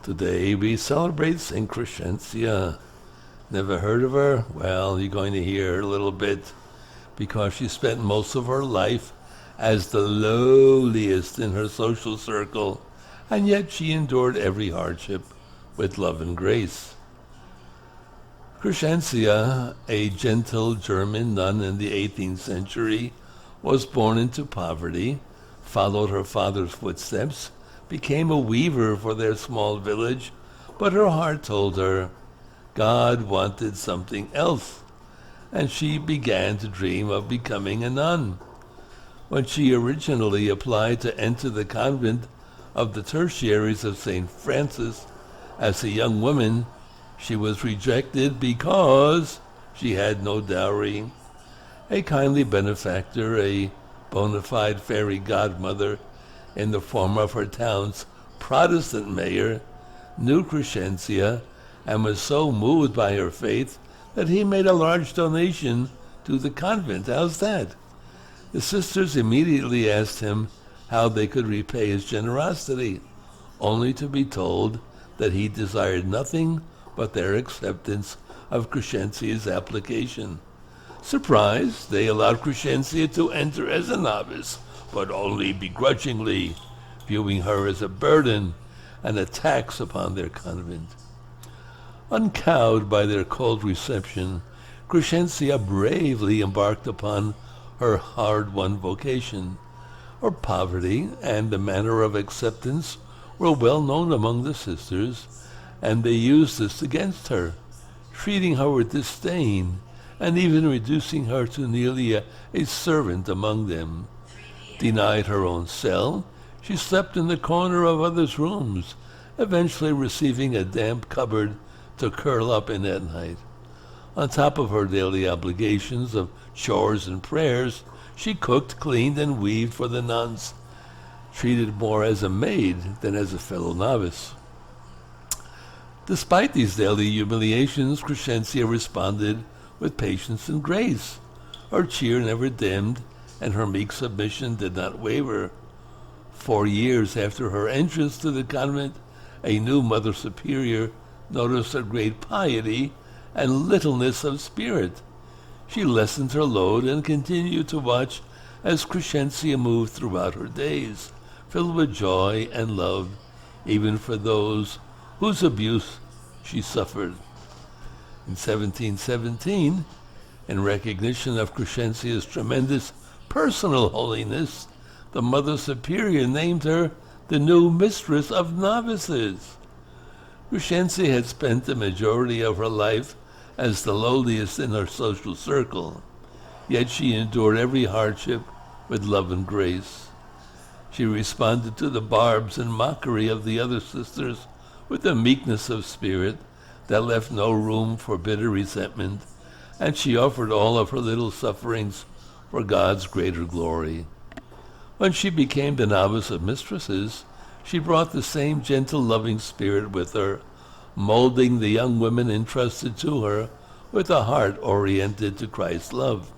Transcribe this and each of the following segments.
Today we celebrate St. Crescentia. Never heard of her? Well, you're going to hear a little bit because she spent most of her life as the lowliest in her social circle, and yet she endured every hardship with love and grace. Crescentia, a gentle German nun in the 18th century, was born into poverty, followed her father's footsteps, became a weaver for their small village, but her heart told her God wanted something else, and she began to dream of becoming a nun. When she originally applied to enter the convent of the Tertiaries of St. Francis as a young woman, she was rejected because she had no dowry. A kindly benefactor, a bona fide fairy godmother in the form of her town's Protestant mayor, knew Crescentia and was so moved by her faith that he made a large donation to the convent. How's that? The sisters immediately asked him how they could repay his generosity, only to be told that he desired nothing but their acceptance of Crescentia's application. Surprised, they allowed Crescentia to enter as a novice, but only begrudgingly, viewing her as a burden and a tax upon their convent. Uncowed by their cold reception, Crescentia bravely embarked upon her hard-won vocation. Her poverty and the manner of acceptance were well known among the sisters, and they used this against her, treating her with disdain and even reducing her to nearly a servant among them. Denied her own cell, she slept in the corner of others' rooms, eventually receiving a damp cupboard to curl up in at night. On top of her daily obligations of chores and prayers, she cooked, cleaned, and weaved for the nuns, treated more as a maid than as a fellow novice. Despite these daily humiliations, Crescentia responded with patience and grace. Her cheer never dimmed, and her meek submission did not waver. 4 years after her entrance to the convent, a new Mother Superior noticed her great piety and littleness of spirit. She lessened her load and continued to watch as Crescentia moved throughout her days, filled with joy and love, even for those whose abuse she suffered. In 1717, in recognition of Crescentia's tremendous personal holiness, the Mother Superior named her the new Mistress of Novices. Crescentia had spent the majority of her life as the lowliest in her social circle, yet she endured every hardship with love and grace. She responded to the barbs and mockery of the other sisters with a meekness of spirit that left no room for bitter resentment, and she offered all of her little sufferings for God's greater glory. When she became the novice of mistresses, she brought the same gentle, loving spirit with her, molding the young women entrusted to her with a heart oriented to Christ's love.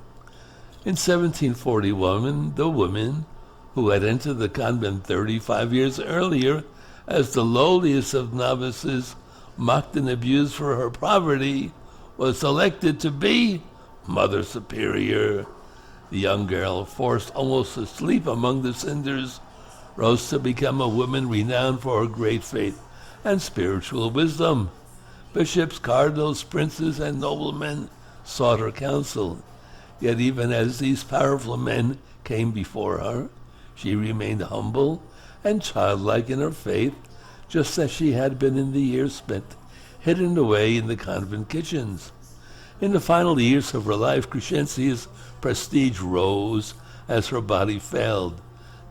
In 1741, the woman who had entered the convent 35 years earlier as the lowliest of novices, mocked and abused for her poverty, was elected to be Mother Superior. The young girl, forced almost to sleep among the cinders, rose to become a woman renowned for her great faith and spiritual wisdom. Bishops, cardinals, princes, and noblemen sought her counsel. Yet even as these powerful men came before her, she remained humble and childlike in her faith, just as she had been in the years spent hidden away in the convent kitchens. In the final years of her life, Crescentia's prestige rose as her body failed.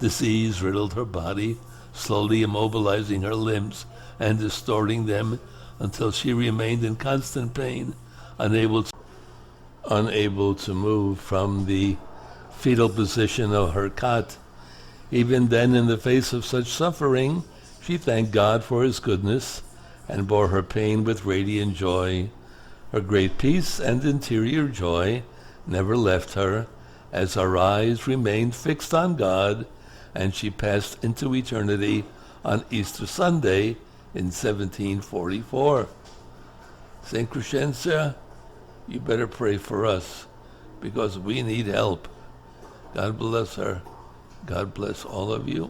Disease riddled her body, slowly immobilizing her limbs and distorting them until she remained in constant pain, unable to move from the fetal position of her cot. Even then, in the face of such suffering, she thanked God for his goodness and bore her pain with radiant joy. Her great peace and interior joy never left her, as her eyes remained fixed on God, and she passed into eternity on Easter Sunday in 1744. St. Crescentia, you better pray for us because we need help. God bless her. God bless all of you.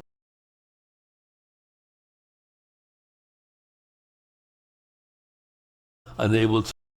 Unable to